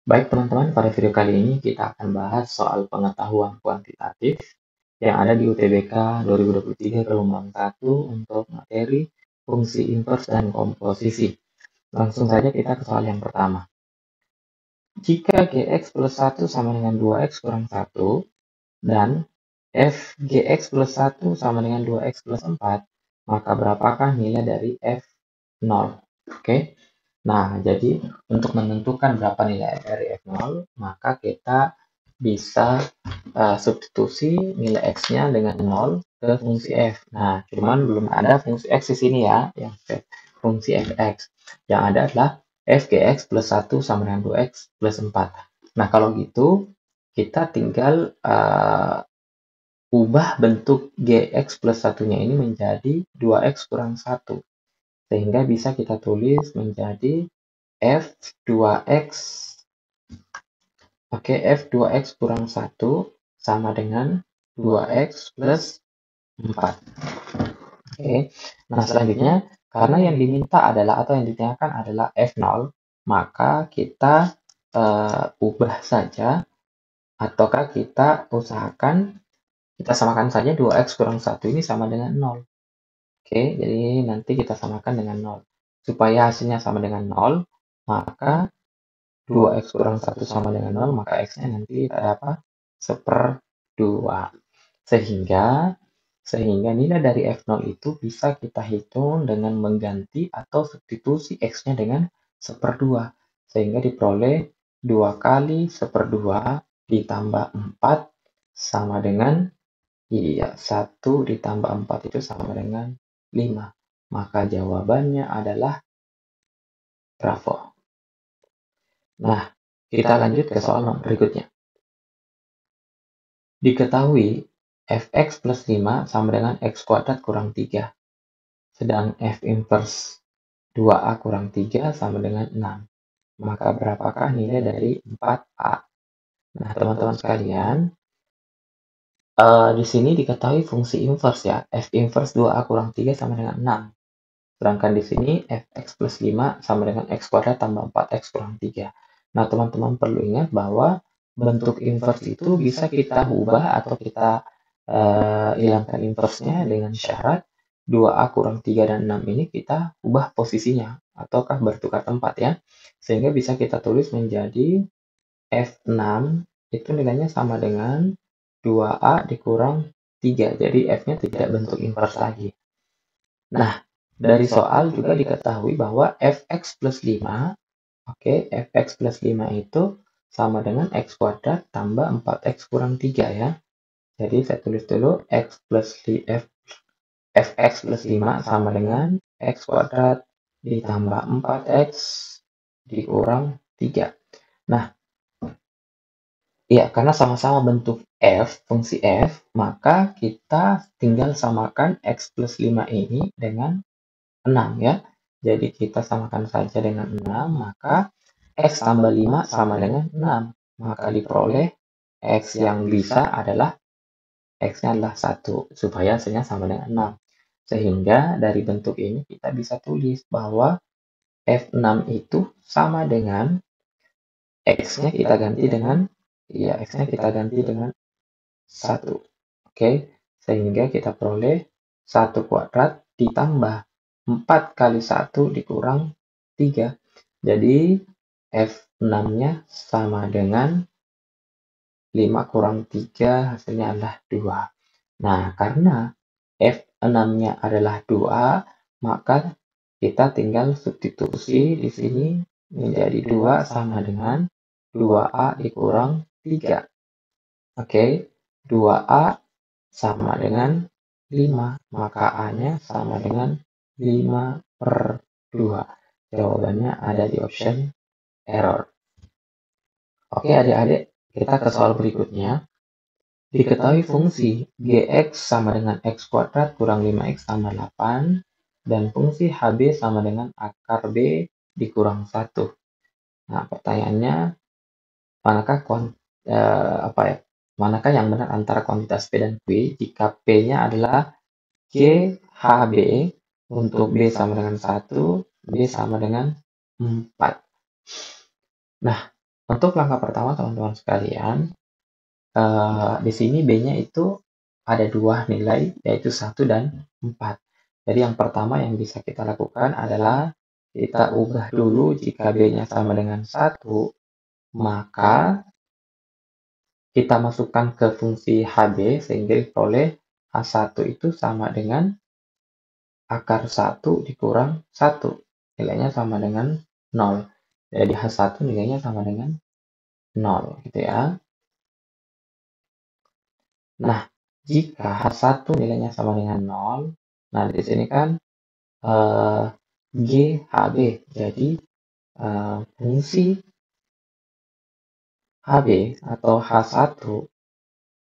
Baik teman-teman, pada video kali ini kita akan bahas soal pengetahuan kuantitatif yang ada di UTBK 2023 gelombang 1 untuk materi fungsi inverse dan komposisi. Langsung saja kita ke soal yang pertama. Jika Gx plus 1 sama dengan 2x kurang 1 dan f Gx plus 1 sama dengan 2x plus 4, maka berapakah nilai dari f0? Oke. Nah, jadi untuk menentukan berapa nilai dari f0, maka kita bisa substitusi nilai x-nya dengan 0 ke fungsi f. Nah, cuman belum ada fungsi x di sini ya, yang fungsi fx. Yang ada adalah f gx plus 1 sama dengan 2x plus 4. Nah, kalau gitu, kita tinggal ubah bentuk gx plus 1-nya ini menjadi 2x kurang 1. Sehingga bisa kita tulis menjadi f2x. Oke, f2x kurang 1 sama dengan 2x plus 4. Oke, nah selanjutnya, karena yang diminta adalah, atau yang ditanyakan adalah f0, maka kita ubah saja, ataukah kita usahakan, kita samakan saja 2x kurang 1 ini sama dengan 0. Oke, jadi nanti kita samakan dengan 0. Supaya hasilnya sama dengan 0, maka 2x kurang 1 sama dengan 0, maka x-nya nanti ada apa? 1/2. Sehingga nilai dari f0 itu bisa kita hitung dengan mengganti atau substitusi x-nya dengan 1/2. Sehingga diperoleh 2 kali 1/2 ditambah 4 sama dengan, 1 ditambah 4 itu sama dengan 5. Maka jawabannya adalah bravo. Nah, kita lanjut ke soal berikutnya. Diketahui fx plus 5 sama dengan x kuadrat kurang 3. Sedang f inverse 2a kurang 3 sama dengan 6. Maka berapakah nilai dari 4a? Nah, teman-teman sekalian, di sini diketahui fungsi inverse ya. F inverse 2a kurang 3 sama dengan 6. Sedangkan di sini fx plus 5 sama dengan x kuadrat tambah 4x kurang 3. Nah, teman-teman perlu ingat bahwa bentuk inverse itu bisa kita ubah atau kita hilangkan inverse-nya dengan syarat 2a kurang 3 dan 6 ini kita ubah posisinya ataukah bertukar tempat ya. Sehingga bisa kita tulis menjadi f6 itu nilainya sama dengan 2a dikurang 3. Jadi f-nya tidak bentuk inverse lagi. Nah, dari soal juga diketahui bahwa fx plus 5, oke, fx plus 5 itu sama dengan x kuadrat tambah 4x kurang 3 ya. Jadi saya tulis dulu fx plus 5 sama dengan x kuadrat ditambah 4x dikurang 3. Nah, ya, karena sama-sama bentuk f, fungsi f, maka kita tinggal samakan x plus 5 ini dengan 6 ya. Jadi kita samakan saja dengan 6, maka x tambah 5 sama dengan 6. Maka diperoleh x yang bisa adalah x-nya adalah 1, supaya hasilnya sama dengan 6. Sehingga dari bentuk ini kita bisa tulis bahwa f6 itu sama dengan x-nya kita ganti dengan, x-nya kita ganti dengan 1. Oke, sehingga kita peroleh 1 kuadrat ditambah 4 kali 1 dikurang 3. Jadi f6-nya sama dengan 5 kurang 3, hasilnya adalah 2. Nah, karena f6-nya adalah 2, maka kita tinggal substitusi di sini menjadi 2 sama dengan 2a dikurang 3. Oke, 2a sama dengan 5, maka A-nya sama dengan 5/2. Jawabannya ada di option error. Oke adik-adik, kita ke soal berikutnya. Diketahui fungsi gx sama dengan x kuadrat kurang 5x tambah 8 dan fungsi hb sama dengan akar b dikurang 1. Nah, pertanyaannya, manakah yang benar antara kuantitas P dan Q jika P-nya adalah GHB, untuk B sama dengan 1, B sama dengan 4. Nah, Untuk langkah pertama teman-teman sekalian, di sini B-nya itu ada dua nilai, yaitu 1 dan 4. Jadi yang pertama yang bisa kita lakukan adalah kita ubah dulu jika B-nya sama dengan 1, maka kita masukkan ke fungsi HB sehingga diperoleh H1 itu sama dengan akar 1 dikurang 1. Nilainya sama dengan 0. Jadi H1 nilainya sama dengan 0 gitu ya. Nah, jika H1 nilainya sama dengan 0, nah di sini kan GHB. Jadi fungsi HB atau H1,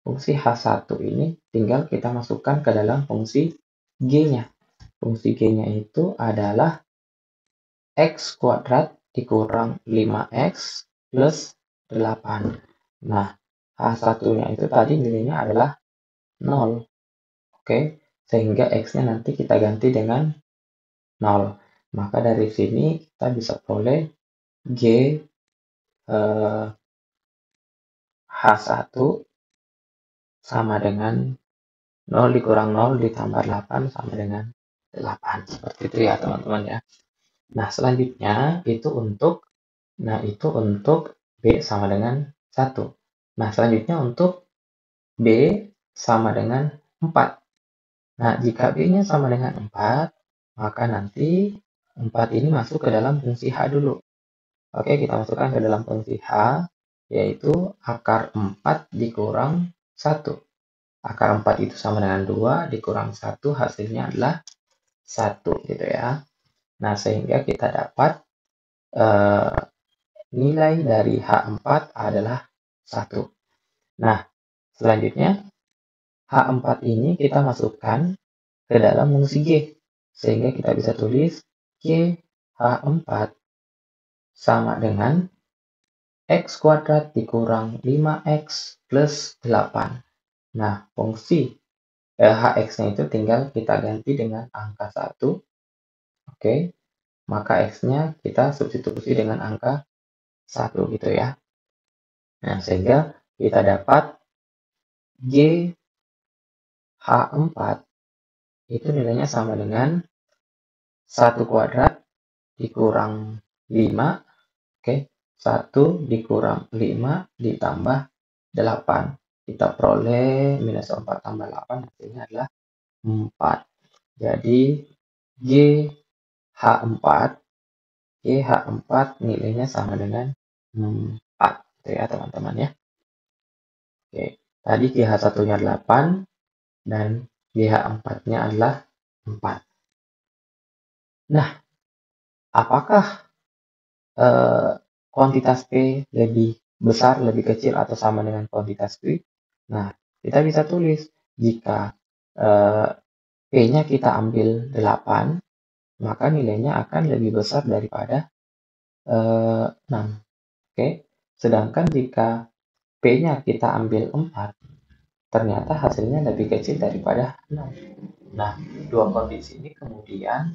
fungsi H1 ini tinggal kita masukkan ke dalam fungsi G-nya. Fungsi G-nya itu adalah X kuadrat dikurang 5X plus 8. Nah, H1-nya itu tadi nilainya adalah 0. Oke, sehingga X-nya nanti kita ganti dengan 0. Maka dari sini kita bisa peroleh G H1 sama dengan 0 dikurang 0 ditambah 8 sama dengan 8. Seperti itu ya teman-teman ya. Nah, selanjutnya itu untuk B sama dengan 1. Nah, selanjutnya untuk B sama dengan 4. Nah, jika B-nya sama dengan 4, maka nanti 4 ini masuk ke dalam fungsi H dulu. Oke, kita masukkan ke dalam fungsi H, yaitu akar 4 dikurang 1. Akar 4 itu sama dengan 2, dikurang 1, hasilnya adalah 1, gitu ya. Nah, sehingga kita dapat nilai dari H4 adalah 1. Nah, selanjutnya H4 ini kita masukkan ke dalam fungsi G. Sehingga kita bisa tulis G H4 sama dengan X kuadrat dikurang 5X plus 8. Nah, fungsi Hx-nya itu tinggal kita ganti dengan angka 1. Oke, maka X-nya kita substitusi dengan angka 1 gitu ya. Nah, sehingga kita dapat G H4 itu nilainya sama dengan 1 kuadrat dikurang 5. Oke, 1 dikurang 5 ditambah 8. Kita peroleh minus 4 tambah 8 hasilnya adalah 4. Jadi G H4 nilainya sama dengan 4 gitu ya teman-teman ya. Oke, tadi GH1-nya 8 dan GH4-nya adalah 4. Nah, apakah kuantitas P lebih besar, lebih kecil, atau sama dengan kuantitas Q? Nah, kita bisa tulis jika P-nya kita ambil 8, maka nilainya akan lebih besar daripada 6. Oke, sedangkan jika P-nya kita ambil 4, ternyata hasilnya lebih kecil daripada 6. Nah, dua kondisi ini kemudian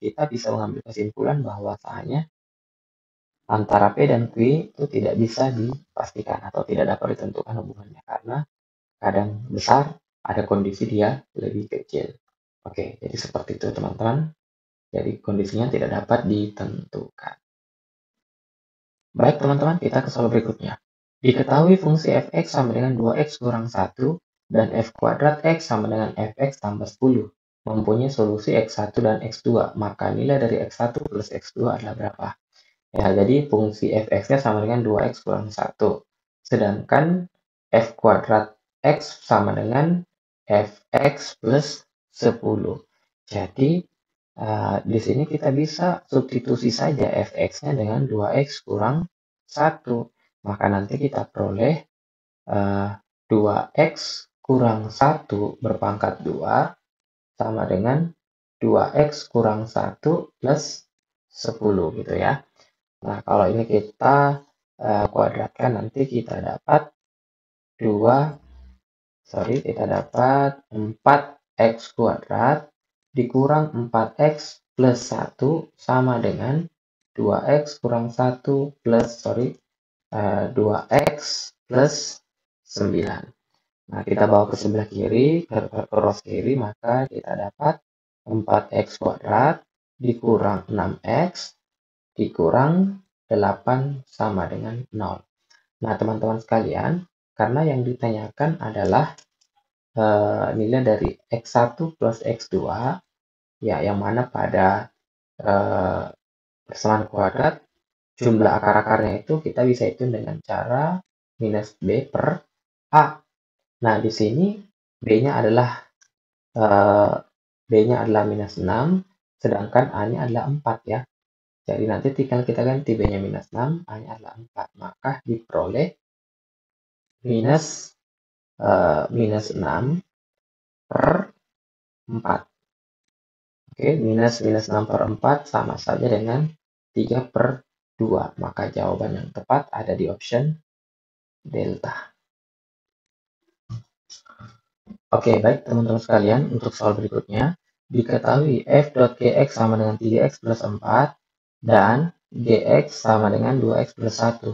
kita bisa mengambil kesimpulan bahwasanya antara P dan Q itu tidak bisa dipastikan atau tidak dapat ditentukan hubungannya karena kadang besar, ada kondisi dia lebih kecil. Oke, jadi seperti itu teman-teman. Jadi kondisinya tidak dapat ditentukan. Baik teman-teman, kita ke soal berikutnya. Diketahui fungsi fx sama dengan 2x kurang 1 dan f kuadrat x sama dengan fx tambah 10 mempunyai solusi x1 dan x2, maka nilai dari x1 plus x2 adalah berapa? Ya, jadi fungsi fx-nya sama dengan 2x kurang 1. Sedangkan f kuadrat x sama dengan fx plus 10. Jadi, di sini kita bisa substitusi saja fx-nya dengan 2x kurang 1. Maka nanti kita peroleh 2x kurang 1 berpangkat 2 sama dengan 2x kurang 1 plus 10 gitu ya. Nah, kalau ini kita kuadratkan nanti kita dapat 4x kuadrat dikurang 4x plus 1 sama dengan 2x kurang 1 plus, 2x plus 9. Nah, kita bawa ke sebelah kiri, ke row kiri, maka kita dapat 4x kuadrat dikurang 6x dikurang 8 sama dengan 0. Nah, teman-teman sekalian, karena yang ditanyakan adalah nilai dari x1 plus x2, ya, yang mana pada persamaan kuadrat, jumlah akar-akarnya itu kita bisa hitung dengan cara minus b per a. Nah, di sini B-nya adalah minus 6, sedangkan A-nya adalah 4 ya. Jadi nanti tinggal kita ganti B-nya minus 6, A-nya adalah 4. Maka diperoleh minus 6 per 4. Oke, minus 6 per 4 sama saja dengan 3 per 2. Maka jawaban yang tepat ada di option delta. Oke, baik teman-teman sekalian, untuk soal berikutnya, diketahui f.gx sama dengan 3x plus 4 dan gx sama dengan 2x plus 1.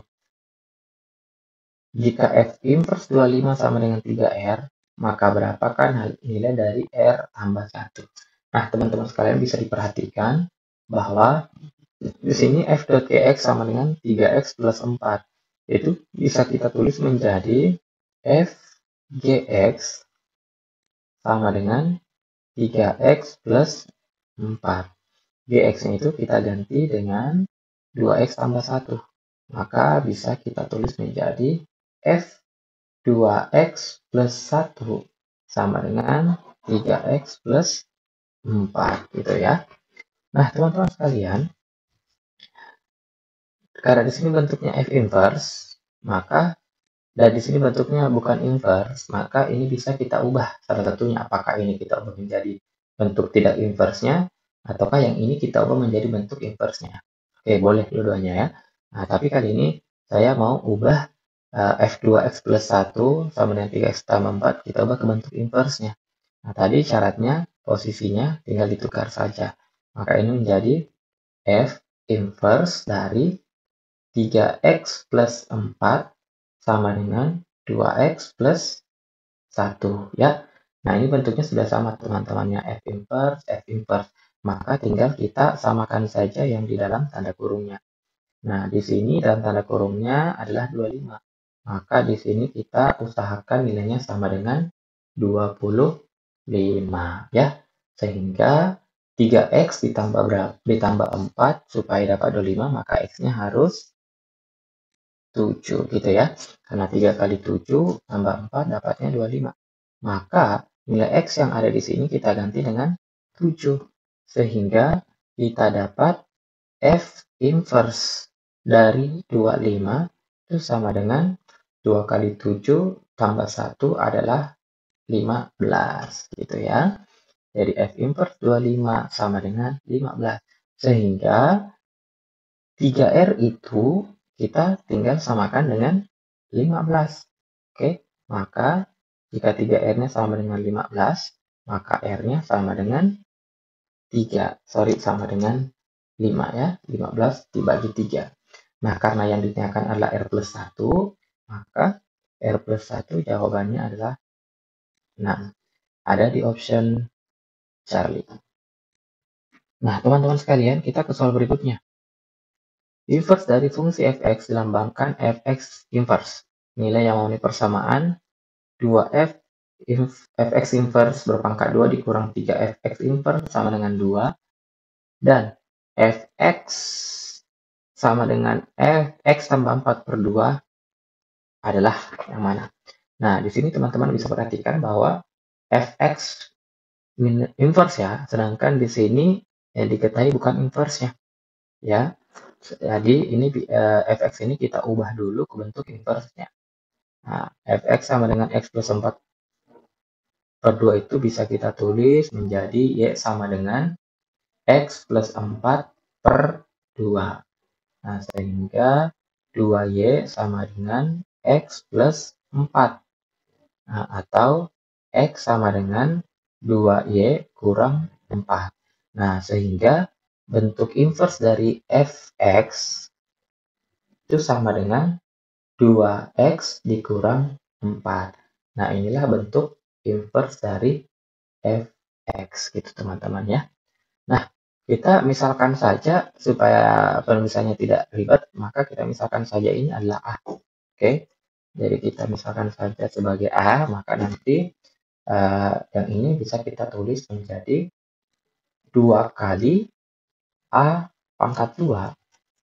Jika f inverse 25 sama dengan 3r, maka berapakah nilai dari r tambah 1? Nah, teman-teman sekalian bisa diperhatikan bahwa di sini f.gx sama dengan 3x plus 4. Itu bisa kita tulis menjadi f gx sama dengan 3x plus 4. Gx-nya itu kita ganti dengan 2x tambah 1. Maka bisa kita tulis menjadi f 2x plus 1 sama dengan 3x plus 4. Gitu ya. Nah, teman-teman sekalian, karena di sini bentuknya f inverse, maka dan di sini bentuknya bukan inverse, maka ini bisa kita ubah salah satunya. Apakah ini kita ubah menjadi bentuk tidak inverse-nya, ataukah yang ini kita ubah menjadi bentuk inverse-nya. Oke, boleh dua-duanya ya. Nah, tapi kali ini saya mau ubah f2x plus 1 sama dengan 3x tambah 4, kita ubah ke bentuk inverse-nya. Nah, tadi syaratnya, posisinya tinggal ditukar saja. Maka ini menjadi f inverse dari 3x plus 4 sama dengan 2x plus 1 ya. Nah, ini bentuknya sudah sama teman-temannya, f inverse. Maka tinggal kita samakan saja yang di dalam tanda kurungnya. Nah, di sini dalam tanda kurungnya adalah 25. Maka di sini kita usahakan nilainya sama dengan 25 ya. Sehingga 3x ditambah 4 supaya dapat 25, maka x-nya harus 7 gitu ya. Karena 3 kali 7 tambah 4 dapatnya 25. Maka nilai x yang ada di sini kita ganti dengan 7. Sehingga kita dapat f inverse dari 25 itu sama dengan 2 kali 7 tambah 1 adalah 15 gitu ya. Jadi f inverse 25 sama dengan 15. Sehingga 3R itu kita tinggal samakan dengan 15. Oke, maka jika 3R-nya sama dengan 15, maka R-nya sama dengan 3. Sama dengan 5 ya. 15 dibagi 3. Nah, karena yang ditanyakan adalah R plus 1, maka R plus 1 jawabannya adalah 6. Ada di option Charlie. Nah, teman-teman sekalian, kita ke soal berikutnya. Inverse dari fungsi fx dilambangkan fx inverse. Nilai yang memenuhi persamaan 2f fx inverse berpangkat 2 dikurang 3 fx inverse sama dengan 2. Dan fx sama dengan x tambah 4 per 2 adalah yang mana? Nah, di sini teman-teman bisa perhatikan bahwa fx inverse ya, sedangkan di sini yang diketahui bukan inverse-nya. Ya, jadi ini fx ini kita ubah dulu ke bentuk inverse-nya. Nah, fx sama dengan x plus 4 per 2 itu bisa kita tulis menjadi y sama dengan x plus 4 per 2. Nah, sehingga 2y sama dengan x plus 4. Nah, atau x sama dengan 2y kurang 4. Nah, sehingga bentuk inverse dari fx itu sama dengan 2x dikurang 4. Nah, inilah bentuk inverse dari fx gitu teman-teman ya. Nah, kita misalkan saja supaya penulisannya tidak ribet, maka kita misalkan saja ini adalah A. Oke, jadi kita misalkan saja sebagai A, maka nanti yang ini bisa kita tulis menjadi 2 kali A pangkat 2.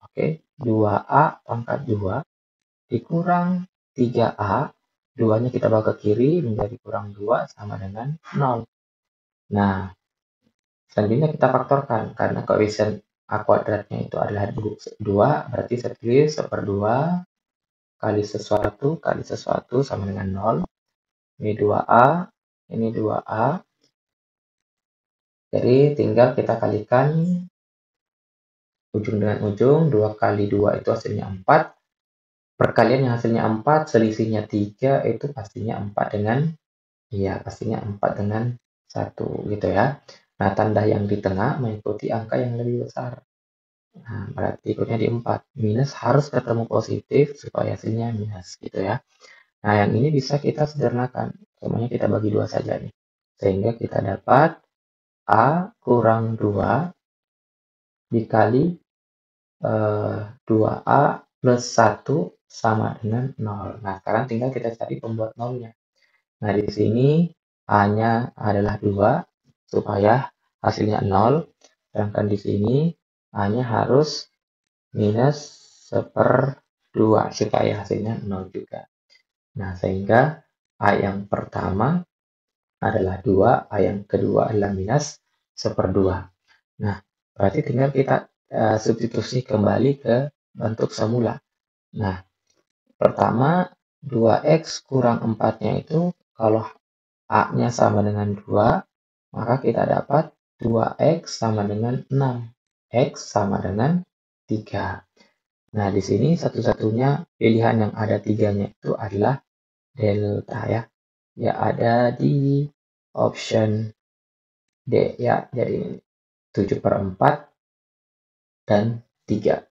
Oke, 2A pangkat 2 dikurang 3A, 2-nya kita bawa ke kiri menjadi kurang 2 sama dengan 0. Nah, selanjutnya kita faktorkan karena koefisien A kuadratnya itu adalah 2, berarti saya tulis 1/2 kali sesuatu sama dengan 0. Ini 2A, ini 2A. Jadi tinggal kita kalikan ujung dengan ujung, 2 kali 2 itu hasilnya 4. Perkalian yang hasilnya 4, selisihnya 3, itu pastinya 4 dengan, iya pastinya 4 dengan 1 gitu ya. Nah, tanda yang di tengah mengikuti angka yang lebih besar. Nah, berarti ikutnya di 4. Minus harus ketemu positif supaya hasilnya minus gitu ya. Nah, yang ini bisa kita sederhanakan. Semuanya kita bagi 2 saja nih. Sehingga kita dapat A kurang 2 dikali 2A plus 1 sama dengan 0. Nah, sekarang tinggal kita cari pembuat nolnya. Nah, di sini A-nya adalah 2 supaya hasilnya 0. Sedangkan di sini A-nya harus minus 1/2 supaya hasilnya 0 juga. Nah, sehingga A yang pertama adalah 2, A yang kedua adalah minus 1/2. Nah, berarti tinggal kita substitusi kembali ke bentuk semula. Nah, pertama 2x kurang 4-nya itu kalau A-nya sama dengan 2, maka kita dapat 2x sama dengan 6. X sama dengan 3. Nah, di sini satu-satunya pilihan yang ada 3-nya itu adalah delta ya. Ya ada di option D ya. Jadi 7/4 dan 3.